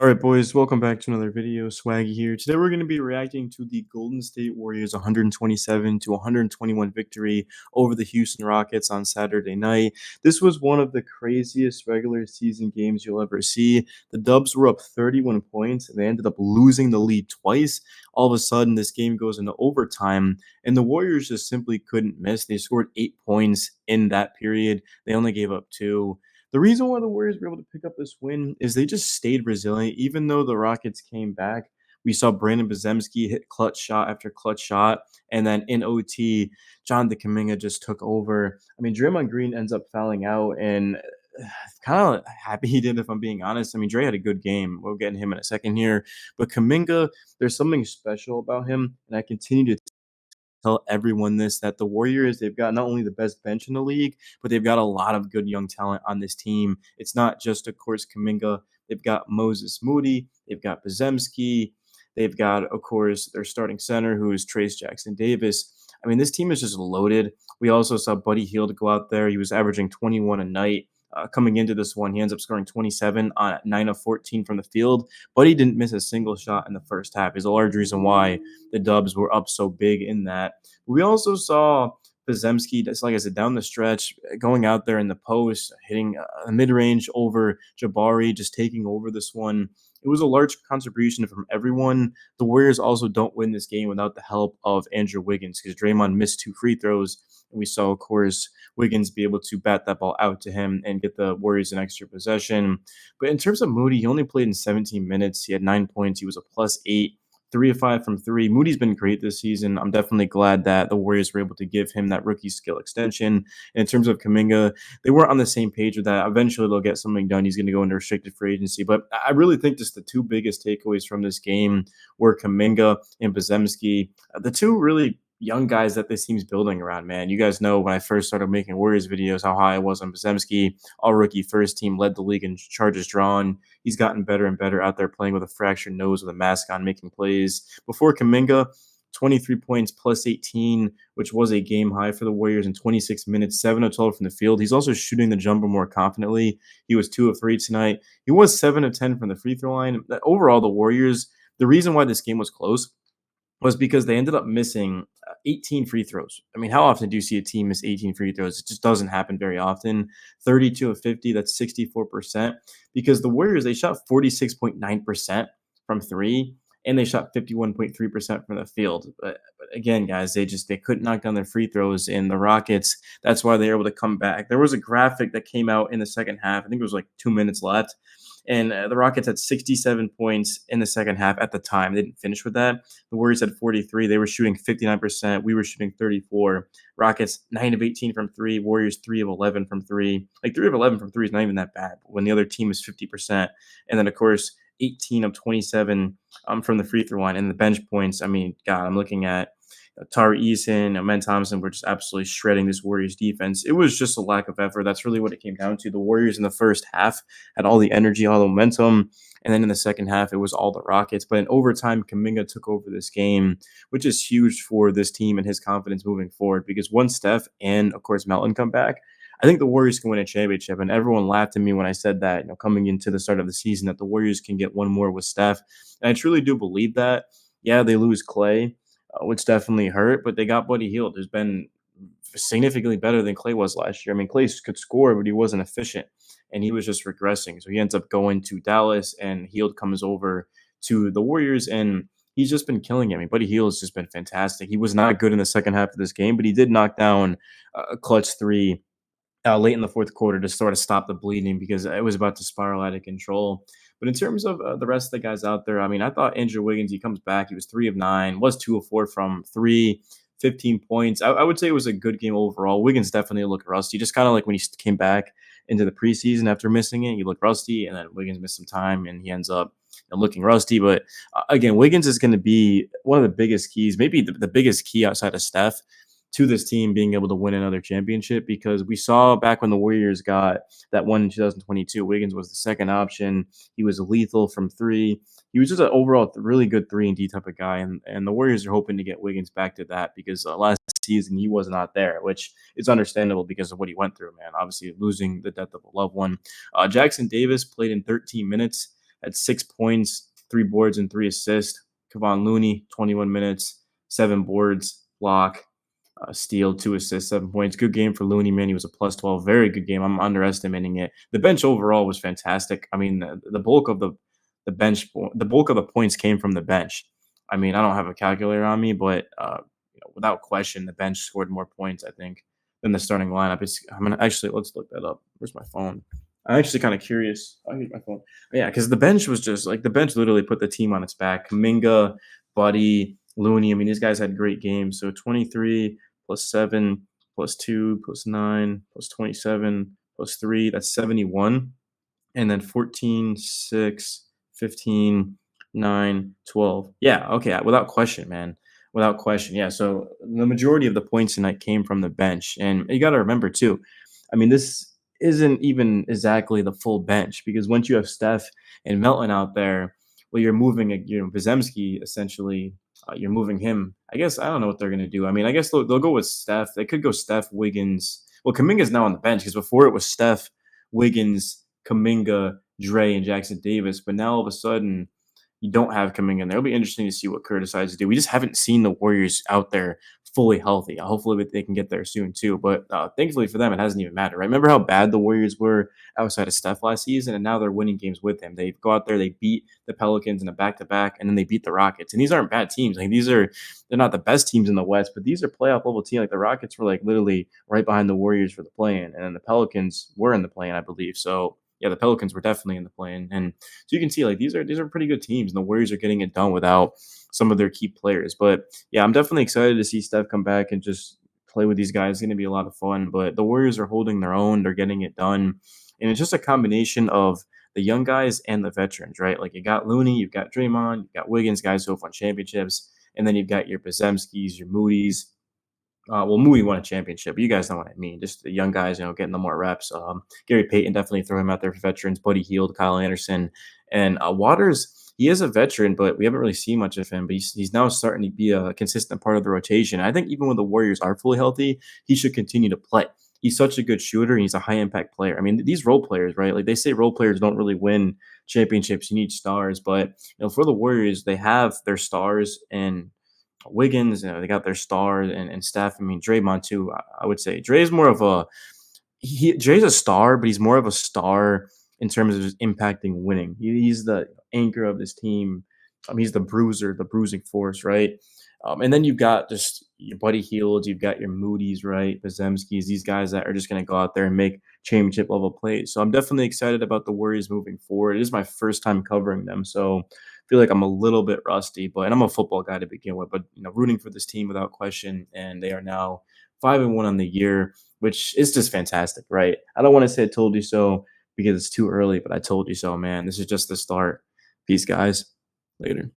All right, boys, welcome back to another video. Swaggy here. Today we're going to be reacting to the Golden State Warriors 127 to 121 victory over the Houston Rockets on Saturday night. This was one of the craziest regular season games you'll ever see. The Dubs were up 31 points and they ended up losing the lead twice. All of a sudden, this game goes into overtime, and the Warriors just simply couldn't miss. They scored 8 points in that period. They only gave up two. The reason why the Warriors were able to pick up this win is they just stayed resilient, even though the Rockets came back. We saw Brandon Bazemski hit clutch shot after clutch shot, and then in OT, John Kaminga just took over. I mean, Draymond Green ends up fouling out, and kind of happy he did, if I'm being honest. I mean, Dre had a good game. We'll get in him in a second here, but Kaminga, there's something special about him, and I continue to tell everyone this, that the Warriors, they've got not only the best bench in the league, but they've got a lot of good young talent on this team. It's not just, of course, Kaminga. They've got Moses Moody. They've got Bazemski. They've got, of course, their starting center, who is Trace Jackson Davis. I mean, this team is just loaded. We also saw Buddy Hield go out there. He was averaging 21 a night. Coming into this one, he ends up scoring 27 on 9 of 14 from the field, but he didn't miss a single shot in the first half. Is a large reason why the Dubs were up so big in that. We also saw Bazemski, just like I said, down the stretch, going out there in the post, hitting a mid range over Jabari, just taking over this one. It was a large contribution from everyone. The Warriors also don't win this game without the help of Andrew Wiggins, because Draymond missed two free throws. And we saw, of course, Wiggins be able to bat that ball out to him and get the Warriors an extra possession. But in terms of Moody, he only played in 17 minutes. He had 9 points. He was a +8. 3 of 5 from three. Moody's been great this season. I'm definitely glad that the Warriors were able to give him that rookie skill extension. And in terms of Kaminga, they weren't on the same page with that. Eventually, they'll get something done. He's going to go into restricted free agency. But I really think just the two biggest takeaways from this game were Kaminga and Bazemski. The two really young guys that this team's building around, man. You guys know when I first started making Warriors videos how high I was on Bazemski. All rookie first team, led the league in charges drawn. He's gotten better and better out there playing with a fractured nose with a mask on, making plays. Before Kaminga, 23 points +18, which was a game high for the Warriors in 26 minutes, 7 of 12 from the field. He's also shooting the jumper more confidently. He was 2 of 3 tonight. He was 7 of 10 from the free throw line. Overall, the Warriors, the reason why this game was close was because they ended up missing 18 free throws. I mean, how often do you see a team miss 18 free throws? It just doesn't happen very often. 32 of 50, that's 64%. Because the Warriors, they shot 46.9% from three, and they shot 51.3% from the field. But again, guys, they couldn't knock down their free throws. In the Rockets, that's why they were able to come back. There was a graphic that came out in the second half. I think it was like 2 minutes left. And the Rockets had 67 points in the second half at the time. They didn't finish with that. The Warriors had 43. They were shooting 59%. We were shooting 34. Rockets 9 of 18 from three. Warriors 3 of 11 from three. Like 3 of 11 from three is not even that bad when the other team is 50%. And then, of course, 18 of 27 from the free throw line. And the bench points, I mean, God, I'm looking at Tari Eason, Amen Thompson were just absolutely shredding this Warriors defense. It was just a lack of effort. That's really what it came down to. The Warriors in the first half had all the energy, all the momentum. And then in the second half, it was all the Rockets. But in overtime, Kaminga took over this game, which is huge for this team and his confidence moving forward. Because once Steph and, of course, Melton come back, I think the Warriors can win a championship. And everyone laughed at me when I said that, coming into the start of the season, that the Warriors can get one more with Steph. And I truly do believe that. Yeah, they lose Clay, which definitely hurt, but they got Buddy Hield, who's been significantly better than Clay was last year. I mean, Clay could score, but he wasn't efficient, and he was just regressing. So he ends up going to Dallas, and Hield comes over to the Warriors, and he's just been killing it. I mean, Buddy Hield has just been fantastic. He was not good in the second half of this game, but he did knock down a clutch three late in the fourth quarter to sort of stop the bleeding because it was about to spiral out of control. But in terms of the rest of the guys out there, I mean, I thought Andrew Wiggins, he comes back. He was 3 of 9, was 2 of 4 from three, 15 points. I would say it was a good game overall. Wiggins definitely looked rusty, just kind of like when he came back into the preseason after missing it. He looked rusty, and then Wiggins missed some time, and he ends up looking rusty. But again, Wiggins is going to be one of the biggest keys, maybe the biggest key outside of Steph, to this team being able to win another championship, because we saw back when the Warriors got that one in 2022, Wiggins was the second option. He was lethal from three. He was just an overall really good 3-and-D type of guy, and the Warriors are hoping to get Wiggins back to that because last season he was not there, which is understandable because of what he went through, man. Obviously, losing the death of a loved one. Jackson Davis played in 13 minutes. at 6 points, 3 boards, and 3 assists. Kevon Looney, 21 minutes, 7 boards, block, steal, 2 assists, 7 points. Good game for Looney, man. He was a plus 12. Very good game. I'm underestimating it. The bench overall was fantastic. I mean, the bulk of the bulk of the points came from the bench. I mean, I don't have a calculator on me, but without question, the bench scored more points, I think, than the starting lineup. I'm gonna actually let's look that up. Where's my phone? I'm actually kind of curious. I need my phone. Yeah, because the bench was just like the bench literally put the team on its back. Kaminga, Buddy, Looney. I mean, these guys had great games. So 23 plus 7 plus 2 plus 9 plus 27 plus 3. That's 71. And then 14, 6, 15, 9, 12. Yeah, okay, without question, man. Without question. Yeah, so the majority of the points tonight came from the bench. And you got to remember, too, I mean, this isn't even exactly the full bench because once you have Steph and Melton out there, well, you're moving, Bazemski essentially. You're moving him. I guess I don't know what they're going to do. I mean, I guess they'll go with Steph. They could go Steph, Wiggins. Well, Kaminga's now on the bench because before it was Steph, Wiggins, Kaminga, Dre, and Jackson Davis. But now all of a sudden, you don't have Kaminga in there. It'll be interesting to see what Kerr decides to do. We just haven't seen the Warriors out there fully healthy. Hopefully, they can get there soon too. But thankfully for them, it hasn't even mattered. Right? Remember how bad the Warriors were outside of Steph last season, and now they're winning games with him. They go out there, they beat the Pelicans in a back-to-back, and then they beat the Rockets. And these aren't bad teams. Like they're not the best teams in the West, but these are playoff level teams. Like the Rockets were like literally right behind the Warriors for the play-in, and then the Pelicans were in the play-in, I believe. So yeah, the Pelicans were definitely in the play-in, and so you can see like these are pretty good teams, and the Warriors are getting it done without some of their key players. But yeah, I'm definitely excited to see Steph come back and just play with these guys. It's going to be a lot of fun. But the Warriors are holding their own; they're getting it done, and it's just a combination of the young guys and the veterans, right? Like you got Looney, you've got Draymond, you've got Wiggins, guys who have won championships, and then you've got your Bazemskis, your Moody's. Well, Moody won a championship, but you guys know what I mean. Just the young guys, getting the more reps. Gary Payton, definitely throw him out there for veterans. Buddy Hield, Kyle Anderson, and Waters. He is a veteran, but we haven't really seen much of him. But he's now starting to be a consistent part of the rotation. I think even when the Warriors are fully healthy, he should continue to play. He's such a good shooter, and he's a high impact player. I mean, these role players, right? Like they say, role players don't really win championships. You need stars, but for the Warriors, they have their stars and Wiggins, they got their star and Steph. I mean, Draymond too. I would say Dre's more of Dre's a star, but he's more of a star in terms of just impacting winning. He's the anchor of this team. He's the bruiser, the bruising force, right? And then you've got just your Buddy Hields, you've got your Moody's, right? Bazemskis, these guys that are just going to go out there and make championship level plays. So I'm definitely excited about the Warriors moving forward. It is my first time covering them, so I feel like I'm a little bit rusty, and I'm a football guy to begin with. But rooting for this team without question, and they are now 5-1 on the year, which is just fantastic, right? I don't want to say I told you so because it's too early, but I told you so, man. This is just the start. Peace, guys. Later.